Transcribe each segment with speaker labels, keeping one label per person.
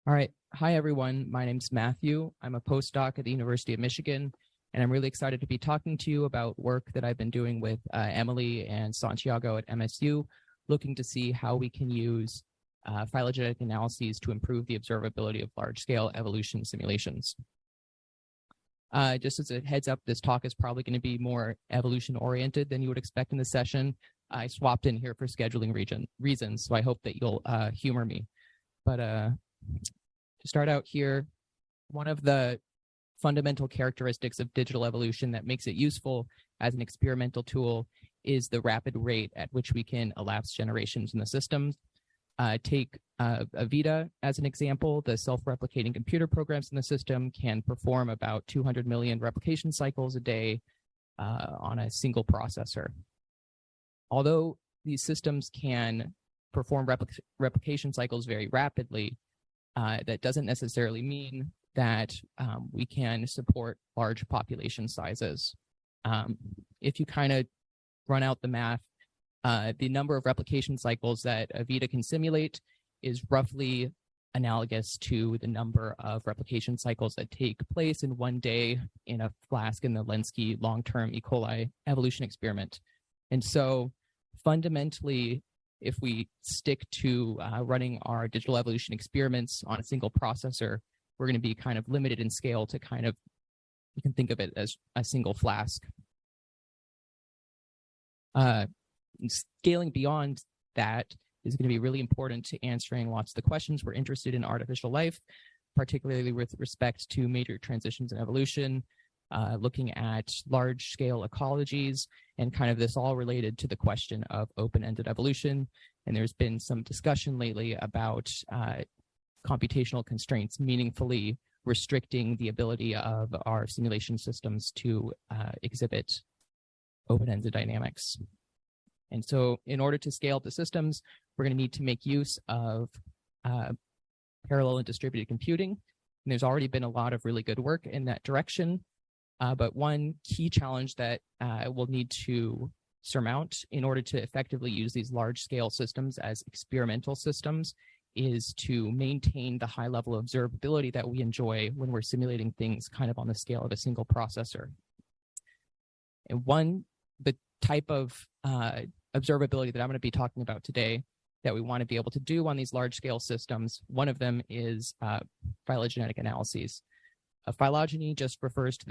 Speaker 1: All right. Hi, everyone. My name's Matthew. I'm a postdoc at the University of Michigan, and I'm really excited to be talking to you about work that I've been doing with Emily and Santiago at MSU, looking to see how we can use phylogenetic analyses to improve the observability of large-scale evolution simulations. Just as a heads up, this talk is probably going to be more evolution-oriented than you would expect in this session. I swapped in here for scheduling reasons, so I hope that you'll humor me. But to start out here, one of the fundamental characteristics of digital evolution that makes it useful as an experimental tool is the rapid rate at which we can elapse generations in the system. Take Avita as an example. The self-replicating computer programs in the system can perform about 200 million replication cycles a day on a single processor. Although these systems can perform replication cycles very rapidly, that doesn't necessarily mean that we can support large population sizes. If you kind of run out the math, the number of replication cycles that Avita can simulate is roughly analogous to the number of replication cycles that take place in one day in a flask in the Lenski long-term E. coli evolution experiment. And so fundamentally, if we stick to running our digital evolution experiments on a single processor, we're going to be kind of limited in scale to kind of, you can think of it as a single flask. Scaling beyond that is going to be really important to answering lots of the questions we're interested in artificial life, particularly with respect to major transitions in evolution, looking at large-scale ecologies, and kind of this all related to the question of open-ended evolution. And there's been some discussion lately about computational constraints meaningfully restricting the ability of our simulation systems to exhibit open-ended dynamics. And so in order to scale the systems, we're going to need to make use of parallel and distributed computing. And there's already been a lot of really good work in that direction. But one key challenge that we'll need to surmount in order to effectively use these large-scale systems as experimental systems is to maintain the high level of observability that we enjoy when we're simulating things kind of on the scale of a single processor. And the type of observability that I'm going to be talking about today that we want to be able to do on these large-scale systems, one of them is phylogenetic analyses. Phylogeny just refers to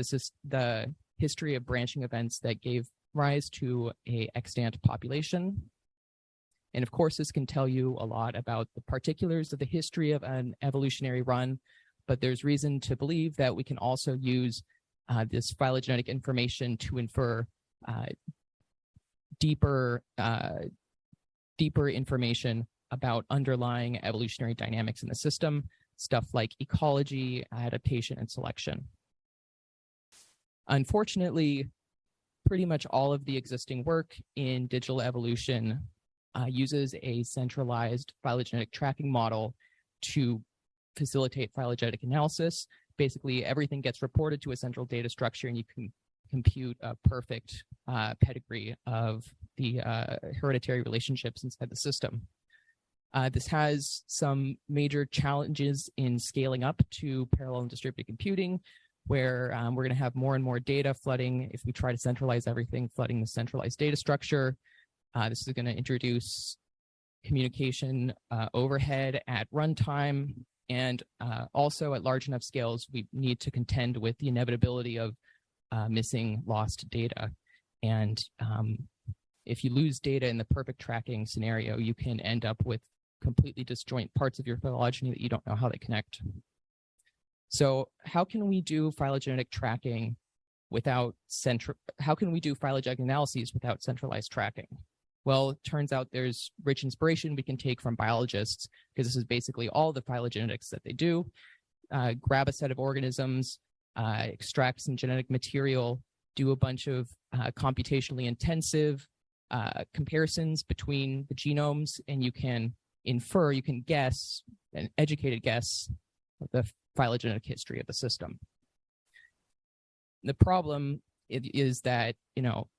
Speaker 1: the history of branching events that gave rise to a extant population. And of course, this can tell you a lot about the particulars of the history of an evolutionary run, but there's reason to believe that we can also use this phylogenetic information to infer deeper information about underlying evolutionary dynamics in the system, stuff like ecology, adaptation, and selection. Unfortunately, pretty much all of the existing work in digital evolution uses a centralized phylogenetic tracking model to facilitate phylogenetic analysis. Basically, everything gets reported to a central data structure, and you can compute a perfect pedigree of the hereditary relationships inside the system. This has some major challenges in scaling up to parallel and distributed computing, where we're going to have more and more data flooding if we try to centralize everything, flooding the centralized data structure. This is going to introduce communication overhead at runtime, and also at large enough scales, we need to contend with the inevitability of missing lost data. And if you lose data in the perfect tracking scenario, you can end up with completely disjoint parts of your phylogeny that you don't know how they connect. So how can we do phylogenetic tracking without how can we do phylogenetic analyses without centralized tracking? Well, it turns out there's rich inspiration we can take from biologists, because this is basically all the phylogenetics that they do. Grab a set of organisms, extract some genetic material, do a bunch of computationally intensive comparisons between the genomes, and you can infer, you can guess, an educated guess of the phylogenetic history of the system. The problem is that,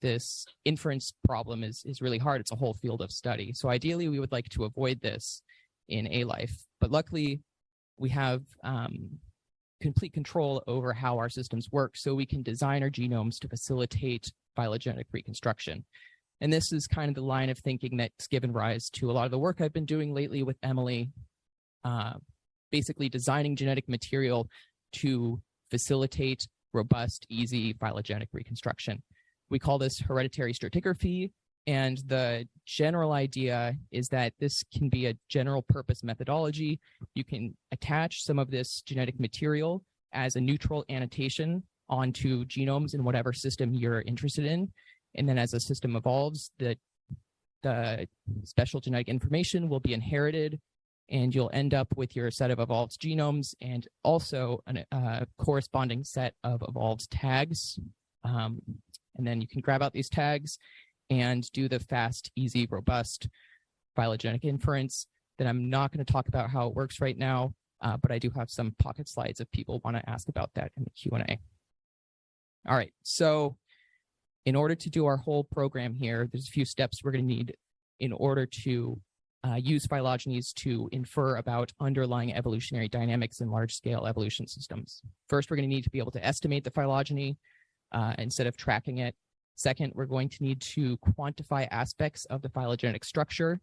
Speaker 1: this inference problem is really hard. It's a whole field of study. So ideally, we would like to avoid this in ALIFE. But luckily, we have complete control over how our systems work, so we can design our genomes to facilitate phylogenetic reconstruction. And this is kind of the line of thinking that's given rise to a lot of the work I've been doing lately with Emily, basically designing genetic material to facilitate robust, easy phylogenetic reconstruction. We call this hereditary stratigraphy, and the general idea is that this can be a general purpose methodology. You can attach some of this genetic material as a neutral annotation onto genomes in whatever system you're interested in. And then as the system evolves, the special genetic information will be inherited, and you'll end up with your set of evolved genomes and also a corresponding set of evolved tags. And then you can grab out these tags and do the fast, easy, robust phylogenetic inference. That I'm not going to talk about how it works right now, but I do have some pocket slides if people want to ask about that in the Q&A. All right, so in order to do our whole program here, there's a few steps we're going to need in order to use phylogenies to infer about underlying evolutionary dynamics in large-scale evolution systems. First, we're going to need to be able to estimate the phylogeny instead of tracking it. Second, we're going to need to quantify aspects of the phylogenetic structure.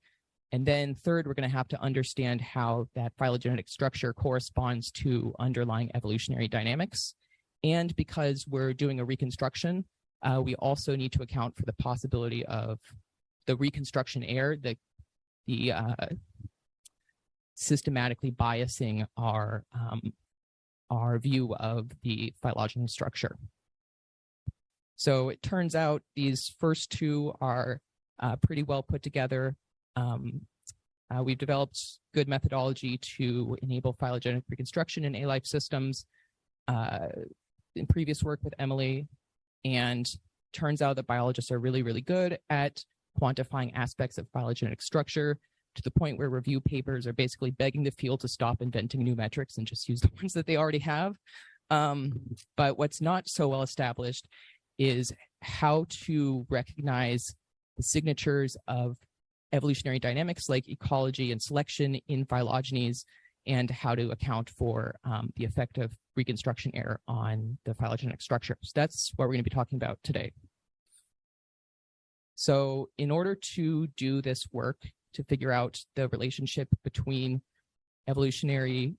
Speaker 1: And then third, we're going to have to understand how that phylogenetic structure corresponds to underlying evolutionary dynamics. And because we're doing a reconstruction, we also need to account for the possibility of the reconstruction error, the systematically biasing our view of the phylogeny structure. So it turns out these first two are pretty well put together. We've developed good methodology to enable phylogenetic reconstruction in ALIFE systems in previous work with Emily, and turns out that biologists are really, really good at quantifying aspects of phylogenetic structure to the point where review papers are basically begging the field to stop inventing new metrics and just use the ones that they already have. But what's not so well established is how to recognize the signatures of evolutionary dynamics like ecology and selection in phylogenies, and how to account for the effect of reconstruction error on the phylogenetic structure. So that's what we're going to be talking about today. So in order to do this work, to figure out the relationship between evolutionary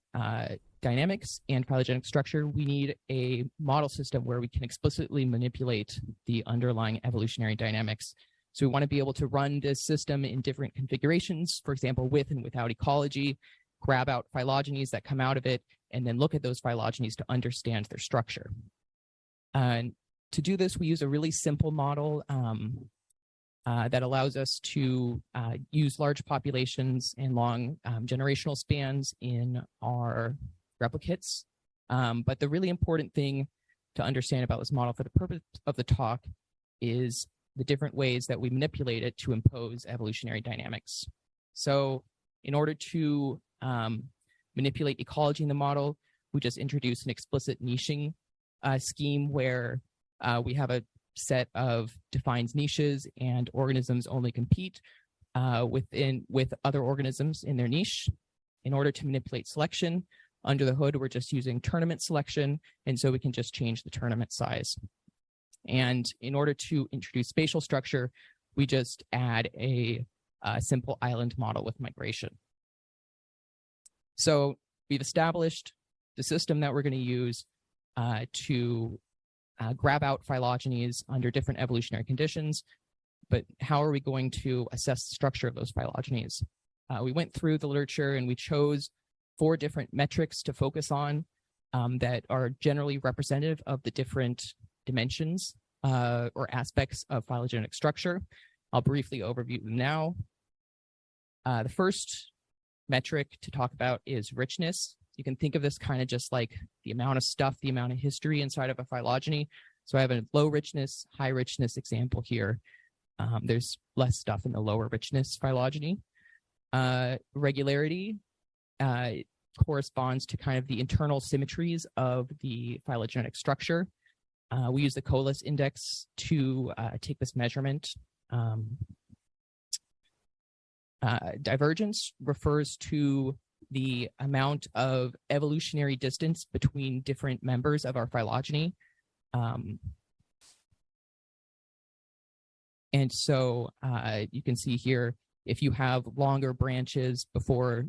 Speaker 1: dynamics and phylogenetic structure, we need a model system where we can explicitly manipulate the underlying evolutionary dynamics. So we want to be able to run this system in different configurations, for example, with and without ecology, grab out phylogenies that come out of it, and then look at those phylogenies to understand their structure. And to do this, we use a really simple model that allows us to use large populations and long generational spans in our replicates. But the really important thing to understand about this model for the purpose of the talk is the different ways that we manipulate it to impose evolutionary dynamics. So in order to manipulate ecology in the model, we just introduce an explicit niching scheme where we have a set of defined niches, and organisms only compete with other organisms in their niche. In order to manipulate selection, under the hood, we're just using tournament selection, and so we can just change the tournament size. And in order to introduce spatial structure, we just add a simple island model with migration. So we've established the system that we're going to use to grab out phylogenies under different evolutionary conditions, but how are we going to assess the structure of those phylogenies? We went through the literature and we chose 4 different metrics to focus on that are generally representative of the different dimensions or aspects of phylogenetic structure. I'll briefly overview them now. The first metric to talk about is richness. You can think of this kind of just like the amount of stuff, the amount of history inside of a phylogeny. So I have a low richness, high richness example here. There's less stuff in the lower richness phylogeny. Regularity corresponds to kind of the internal symmetries of the phylogenetic structure. We use the Colas index to take this measurement. Divergence refers to the amount of evolutionary distance between different members of our phylogeny. And so you can see here, if you have longer branches before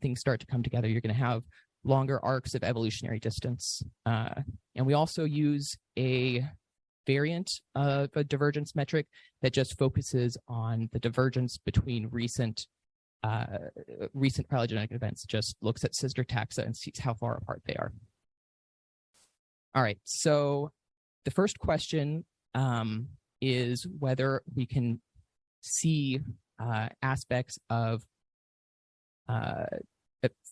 Speaker 1: things start to come together, you're going to have longer arcs of evolutionary distance. And we also use a variant of a divergence metric that just focuses on the divergence between recent phylogenetic events. It just looks at sister taxa and sees how far apart they are. All right, so the first question is whether we can see aspects of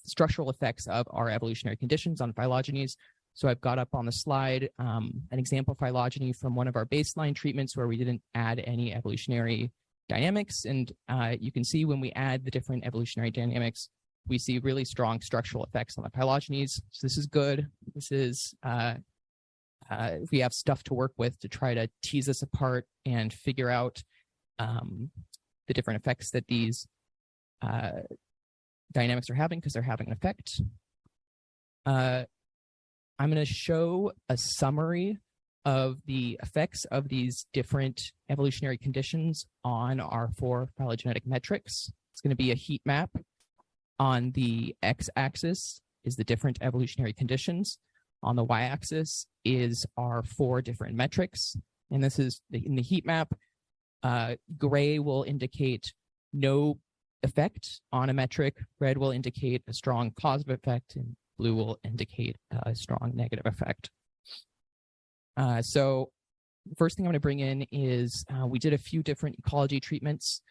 Speaker 1: structural effects of our evolutionary conditions on phylogenies. So I've got up on the slide an example phylogeny from one of our baseline treatments where we didn't add any evolutionary dynamics. And you can see when we add the different evolutionary dynamics, we see really strong structural effects on the phylogenies. So this is good. This is, we have stuff to work with to try to tease this apart and figure out the different effects that these dynamics are having, because they're having an effect. I'm going to show a summary of the effects of these different evolutionary conditions on our 4 phylogenetic metrics. It's going to be a heat map. On the x-axis is the different evolutionary conditions. On the y-axis is our 4 different metrics. And this is in the heat map. Gray will indicate no effect on a metric. Red will indicate a strong positive effect, and blue will indicate a strong negative effect. So the first thing I'm going to bring in is we did a few different ecology treatments.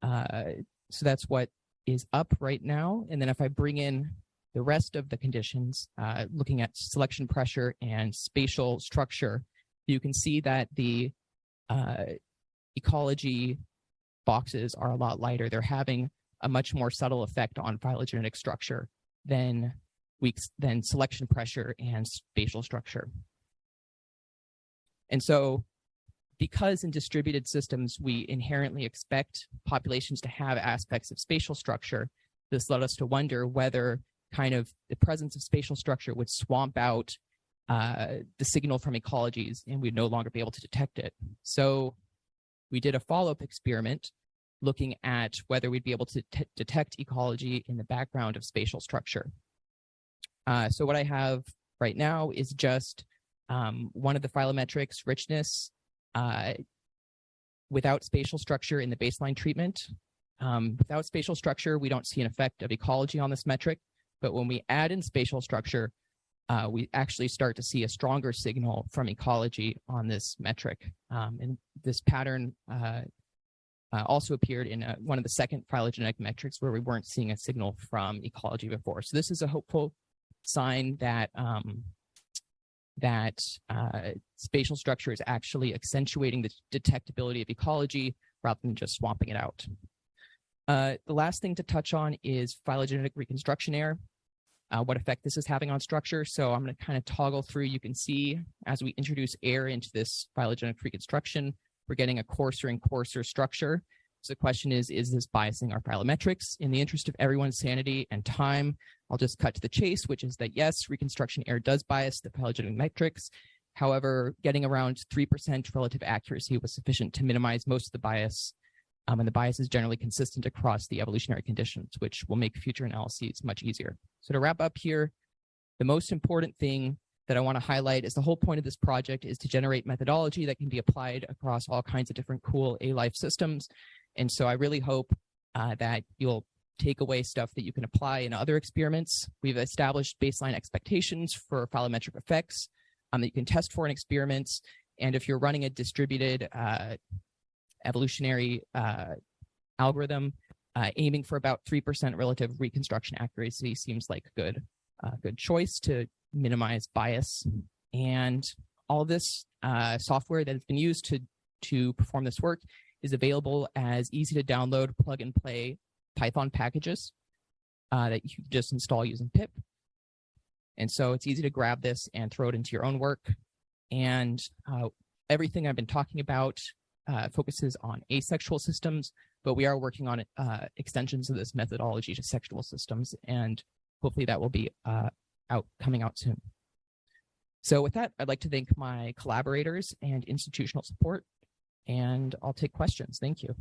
Speaker 1: So that's what is up right now. And then if I bring in the rest of the conditions, looking at selection pressure and spatial structure, you can see that the ecology boxes are a lot lighter. They're having a much more subtle effect on phylogenetic structure than selection pressure and spatial structure. And so because in distributed systems, we inherently expect populations to have aspects of spatial structure, this led us to wonder whether kind of the presence of spatial structure would swamp out the signal from ecologies and we'd no longer be able to detect it. So we did a follow-up experiment looking at whether we'd be able to detect ecology in the background of spatial structure. So what I have right now is just one of the phylometrics, richness, without spatial structure in the baseline treatment. Without spatial structure, we don't see an effect of ecology on this metric, but when we add in spatial structure, we actually start to see a stronger signal from ecology on this metric. And this pattern also appeared in one of the second phylogenetic metrics where we weren't seeing a signal from ecology before. So this is a hopeful sign that spatial structure is actually accentuating the detectability of ecology rather than just swamping it out. The last thing to touch on is phylogenetic reconstruction error, what effect this is having on structure. So I'm going to kind of toggle through. You can see as we introduce error into this phylogenetic reconstruction, we're getting a coarser and coarser structure. So the question is this biasing our phylometrics? In the interest of everyone's sanity and time, I'll just cut to the chase, which is that yes, reconstruction error does bias the phylogenetic metrics. However, getting around 3% relative accuracy was sufficient to minimize most of the bias. And the bias is generally consistent across the evolutionary conditions, which will make future analyses much easier. So to wrap up here, the most important thing that I want to highlight is the whole point of this project is to generate methodology that can be applied across all kinds of different cool ALIFE systems. And so I really hope that you'll take away stuff that you can apply in other experiments. We've established baseline expectations for phylometric effects that you can test for in experiments. And if you're running a distributed evolutionary algorithm, aiming for about 3% relative reconstruction accuracy seems like a good choice to minimize bias. And all this software that has been used to perform this work is available as easy to download plug and play Python packages that you can just install using pip. And so it's easy to grab this and throw it into your own work. And everything I've been talking about focuses on asexual systems, but we are working on extensions of this methodology to sexual systems, and hopefully that will be coming out soon. So with that, I'd like to thank my collaborators and institutional support, and I'll take questions. Thank you.